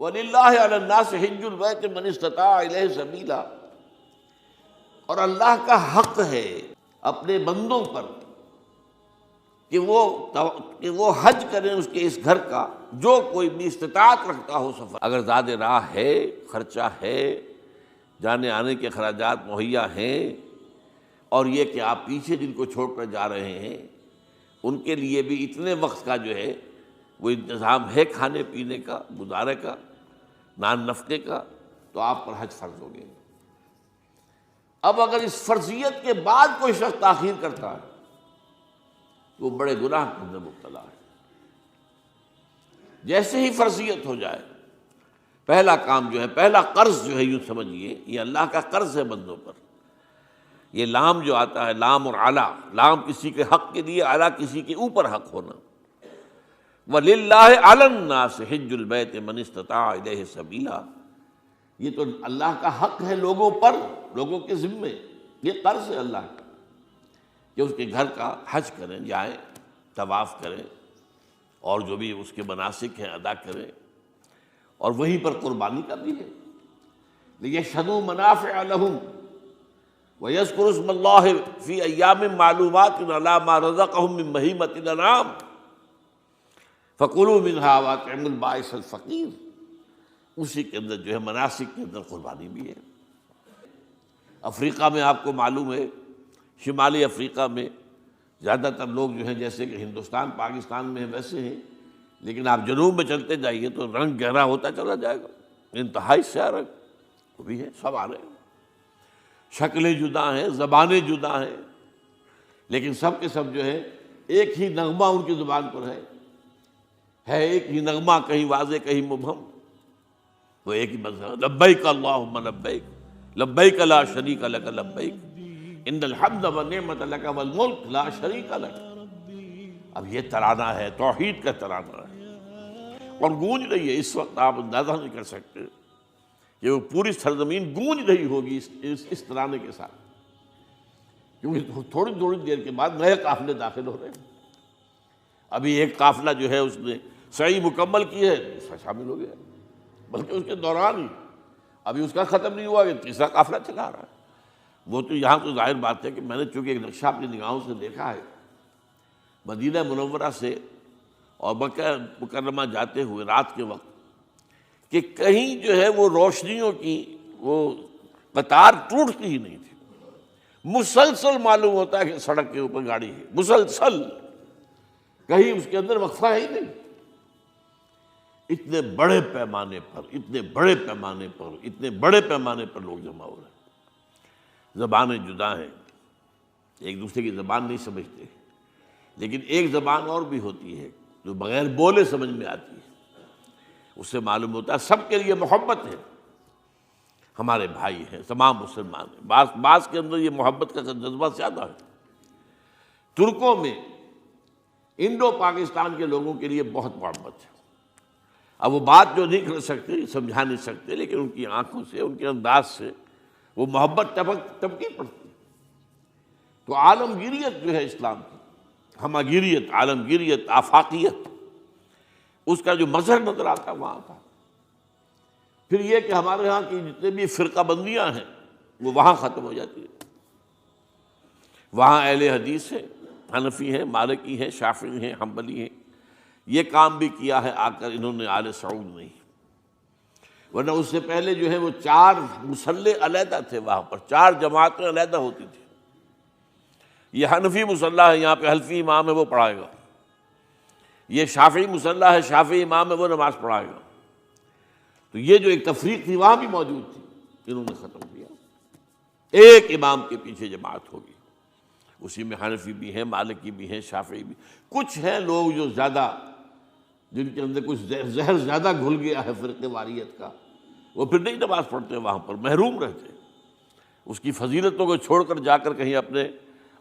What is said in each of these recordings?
وَلِلَّهِ عَلَى النَّاسِ حِجُّ الْبَيْتِ مَنِ اسْتَطَاعَ إِلَيْهِ سَبِيلًا، اور اللہ کا حق ہے اپنے بندوں پر کہ وہ حج کریں اس گھر کا جو کوئی بھی استطاعت رکھتا ہو سفر، اگر زاد راہ ہے، خرچہ ہے، جانے آنے کے اخراجات مہیا ہیں، اور یہ کہ آپ پیچھے جن کو چھوڑ کر جا رہے ہیں ان کے لیے بھی اتنے وقت کا جو ہے وہ انتظام ہے کھانے پینے کا، گزارے کا، نان نفقے کا، تو آپ پر حج فرض ہو گئے۔ اب اگر اس فرضیت کے بعد کوئی شخص تاخیر کرتا ہے تو وہ بڑے گناہ کے اندر مبتلا ہے۔ جیسے ہی فرضیت ہو جائے، پہلا کام جو ہے، پہلا قرض جو ہے، یوں سمجھیے یہ اللہ کا قرض ہے بندوں پر۔ یہ لام جو آتا ہے، لام اور اعلیٰ، لام کسی کے حق کے لیے، اعلیٰ کسی کے اوپر حق ہونا۔ وَلِلَّهِ عَلَى النَّاسِ حِجُّ الْبَيْتِ مَنِ اسْتَطَاعَ إِلَيْهِ سَبِيلًا، یہ تو اللہ کا حق ہے لوگوں پر، لوگوں کے ذمے، یہ قرض ہے اللہ کا کہ اس کے گھر کا حج کریں، جائیں، طواف کریں، اور جو بھی اس کے مناسک ہیں ادا کریں، اور وہیں پر قربانی کا بھی ہے۔ لِيَشْهَدُوا مَنَافِعَ لَهُمْ وَيَذْكُرُوا اسْمَ اللَّهِ فِي أَيَّامٍ مَّعْلُومَاتٍ عَلَىٰ مَا رَزَقَهُم مِّن بَهِيمَةِ الْأَنْعَامِ فَكُلُوا مِنْهَا وَأَطْعِمُوا الْبَائِسَ الْفَقِيرَ، اسی کے اندر جو ہے مناسک کے اندر قربانی بھی ہے۔ افریقہ میں آپ کو معلوم ہے، شمالی افریقہ میں زیادہ تر لوگ جو ہیں جیسے کہ ہندوستان پاکستان میں ویسے ہیں، لیکن آپ جنوب میں چلتے جائیے تو رنگ گہرا ہوتا چلا جائے گا، انتہائی سیاہ رنگ، وہ بھی ہے، سب آ رہے ہیں، شکلیں جدا ہیں، زبانیں جدا ہیں، لیکن سب کے سب جو ہے ایک ہی نغمہ ان کی زبان پر ہے ایک ہی نغمہ، کہیں واضح کہیں مبہم، وہ ایک ہی مذہب، لبیک اللہم لبیک، لبیک لا شریک لک لبیک، ان الحمد والنعمت لک والملک لا شریک لک۔ اب یہ ترانہ ہے، توحید کا ترانہ ہے، اور گونج رہی ہے اس وقت، آپ اندازہ نہیں کر سکتے کہ وہ پوری سرزمین گونج رہی ہوگی اس ترانے کے ساتھ، کیونکہ تھوڑی تھوڑی دیر کے بعد نئے قافلے داخل ہو رہے ہیں۔ ابھی ایک قافلہ جو ہے اس نے سعی مکمل کی ہے، دوسرا شامل ہو گیا، بلکہ اس کے دوران ہی ابھی اس کا ختم نہیں ہوا کہ تیسرا قافلہ چلا رہا ہے۔ وہ تو یہاں تو ظاہر بات ہے کہ میں نے چونکہ ایک نقشہ اپنی نگاہوں سے دیکھا ہے، مدینہ منورہ سے اور مکہ مکرمہ جاتے ہوئے رات کے وقت، کہ کہیں جو ہے وہ روشنیوں کی وہ قطار ٹوٹتی ہی نہیں تھی، مسلسل معلوم ہوتا ہے کہ سڑک کے اوپر گاڑی ہے، مسلسل، کہیں اس کے اندر وقفہ ہی نہیں۔ اتنے بڑے پیمانے پر، اتنے بڑے پیمانے پر، اتنے بڑے پیمانے پر لوگ جمع ہو رہے ہیں، زبانیں جدا ہیں، ایک دوسرے کی زبان نہیں سمجھتے، لیکن ایک زبان اور بھی ہوتی ہے جو بغیر بولے سمجھ میں آتی ہے، اس سے معلوم ہوتا ہے سب کے لیے محبت ہے، ہمارے بھائی ہیں، تمام مسلمان ہیں۔ بعض کے اندر یہ محبت کا جذبہ زیادہ ہے۔ ترکوں میں انڈو پاکستان کے لوگوں کے لیے بہت محبت ہے۔ اب وہ بات جو نہیں کر سکتے، سمجھا نہیں سکتے، لیکن ان کی آنکھوں سے، ان کے انداز سے وہ محبت ٹپکی پڑتی۔ تو عالمگیریت جو ہے اسلام کی، ہماگیریت، عالمگیریت، آفاقیت، اس کا جو مظہر نظر آتا ہے وہاں تھا۔ پھر یہ کہ ہمارے ہاں کی جتنے بھی فرقہ بندیاں ہیں وہ وہاں ختم ہو جاتی ہیں۔ وہاں اہل حدیث ہیں، حنفی ہیں، مالکی ہیں، شافعی ہیں، حنبلی ہیں، یہ کام بھی کیا ہے آ کر انہوں نے آل سعود نہیں، ورنہ اس سے پہلے جو ہے وہ 4 مصلح علیحدہ تھے، وہاں پر 4 جماعتیں علیحدہ ہوتی تھیں۔ یہ حنفی مصلح ہے، یہاں پہ حنفی امام ہے وہ پڑھائے گا، یہ شافعی مصلح ہے، شافعی امام ہے وہ نماز پڑھائے گا۔ تو یہ جو ایک تفریق تھی وہاں بھی موجود تھی، انہوں نے ختم کیا، ایک امام کے پیچھے جماعت ہوگی، اسی میں حنفی بھی ہیں، مالکی بھی ہیں، شافعی بھی، کچھ ہیں لوگ جو زیادہ، جن کے اندر کچھ زہر زیادہ گھل گیا ہے فرقے واریت کا، وہ پھر نہیں نماز پڑھتے، وہاں پر محروم رہتے، اس کی فضیلتوں کو چھوڑ کر جا کر کہیں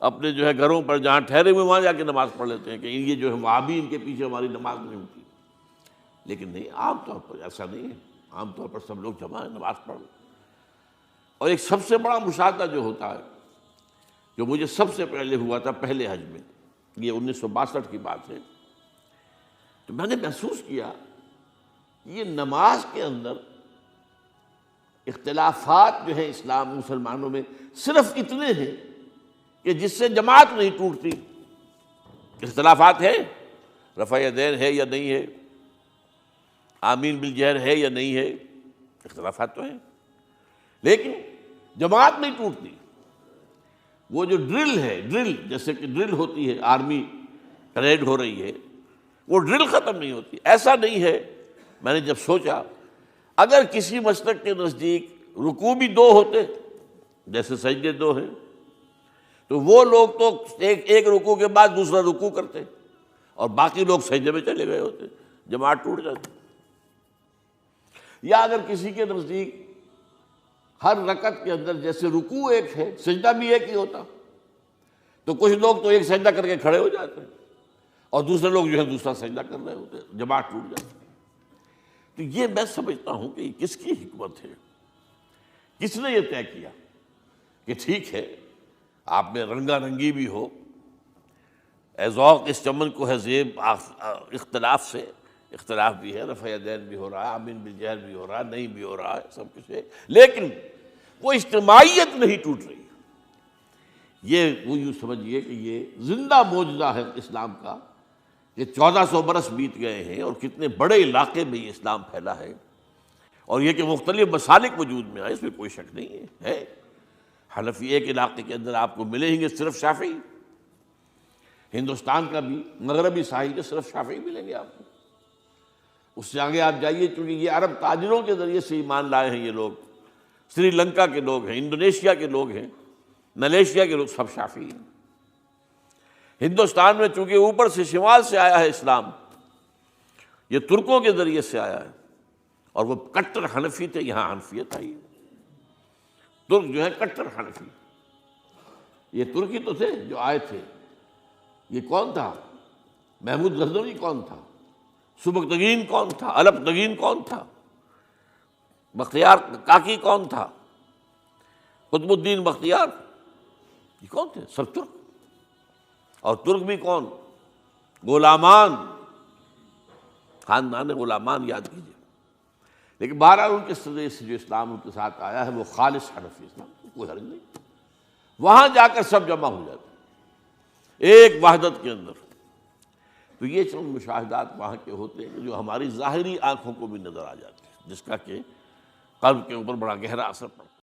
اپنے جو ہے گھروں پر جہاں ٹھہرے ہوئے وہاں جا کے نماز پڑھ لیتے ہیں کہ یہ جو ہے وہابی، ان کے پیچھے ہماری نماز نہیں ہوتی۔ لیکن نہیں، عام طور پر ایسا نہیں ہے، عام طور پر سب لوگ جمع ہیں، نماز پڑھ لیں۔ اور ایک سب سے بڑا مشاہدہ جو ہوتا ہے، جو مجھے سب سے پہلے ہوا تھا پہلے حج میں، یہ 1962 کی بات ہے، تو میں نے محسوس کیا یہ نماز کے اندر اختلافات جو ہیں اسلام مسلمانوں میں صرف اتنے ہیں کہ جس سے جماعت نہیں ٹوٹتی۔ اختلافات ہیں، رفع یدین ہے یا نہیں ہے، آمین بالجہر ہے یا نہیں ہے، اختلافات تو ہیں، لیکن جماعت نہیں ٹوٹتی۔ وہ جو ڈرل ہے، ڈرل جیسے کہ ڈرل ہوتی ہے، آرمی پریڈ ہو رہی ہے، وہ ڈرل ختم نہیں ہوتی۔ ایسا نہیں ہے، میں نے جب سوچا اگر کسی مسلک کے نزدیک رکوع بھی دو ہوتے جیسے سجدے دو ہیں، تو وہ لوگ تو ایک رکوع کے بعد دوسرا رکوع کرتے اور باقی لوگ سجدے میں چلے گئے ہوتے، جماعت ٹوٹ جاتی۔ یا اگر کسی کے نزدیک ہر رکعت کے اندر جیسے رکوع ایک ہے، سجدہ بھی ایک ہی ہوتا، تو کچھ لوگ تو ایک سجدہ کر کے کھڑے ہو جاتے ہیں اور دوسرے لوگ جو ہے دوسرا سجدہ کر رہے ہوتے ہیں، جماعت ٹوٹ جاتی۔ تو یہ میں سمجھتا ہوں کہ کس کی حکمت ہے، کس نے یہ طے کیا کہ ٹھیک ہے آپ میں رنگا رنگی بھی ہو، اے ذوق اس چمن کو ہے زیب، اختلاف سے اختلاف بھی ہے، رفع یدین بھی ہو رہا ہے، آمین بالجہر بھی ہو رہا ہے، نہیں بھی ہو رہا ہے، سب کچھ ہے، لیکن وہ اجتماعیت نہیں ٹوٹ رہی۔ یہ وہ یوں سمجھیے کہ یہ زندہ معجزہ ہے اسلام کا کہ 1400 برس بیت گئے ہیں اور کتنے بڑے علاقے میں یہ اسلام پھیلا ہے، اور یہ کہ مختلف مسالک وجود میں آئے، اس میں کوئی شک نہیں ہے۔ حنفی ایک علاقے کے اندر آپ کو ملیں گے صرف شافعی، ہندوستان کا بھی مغربی ساحل کے صرف شافعی ملیں گے آپ کو۔ اس سے آگے آپ جائیے، چونکہ یہ عرب تاجروں کے ذریعے سے ایمان لائے ہیں، یہ لوگ سری لنکا کے لوگ ہیں، انڈونیشیا کے لوگ ہیں، ملیشیا کے لوگ، سب شافعی ہیں۔ ہندوستان میں چونکہ اوپر سے شمال سے آیا ہے اسلام، یہ ترکوں کے ذریعے سے آیا ہے، اور وہ کٹر حنفی تھے، یہاں حنفیت آئی ہے۔ ترک جو ہے کٹر حنفی، یہ ترکی تو تھے جو آئے تھے۔ یہ کون تھا؟ محمود غزنوی کون تھا؟ سبکتگین کون تھا؟ الپتگین کون تھا؟ بختیار کاکی کون تھا؟ قطب الدین بختیار، یہ کون تھے؟ سب ترک۔ اور ترک بھی کون؟ غلامان، خاندان غلامان یاد کیجیے۔ لیکن بہرحال ان کے ذریعے سے جو اسلام ان کے ساتھ آیا ہے وہ خالص حنفی اسلام، کوئی حرج نہیں۔ وہاں جا کر سب جمع ہو جاتے ایک وحدت کے اندر۔ تو یہ چند مشاہدات وہاں کے ہوتے ہیں جو ہماری ظاہری آنکھوں کو بھی نظر آ جاتے ہیں، جس کا کہ قلب کے اوپر بڑا گہرا اثر پڑتا ہے۔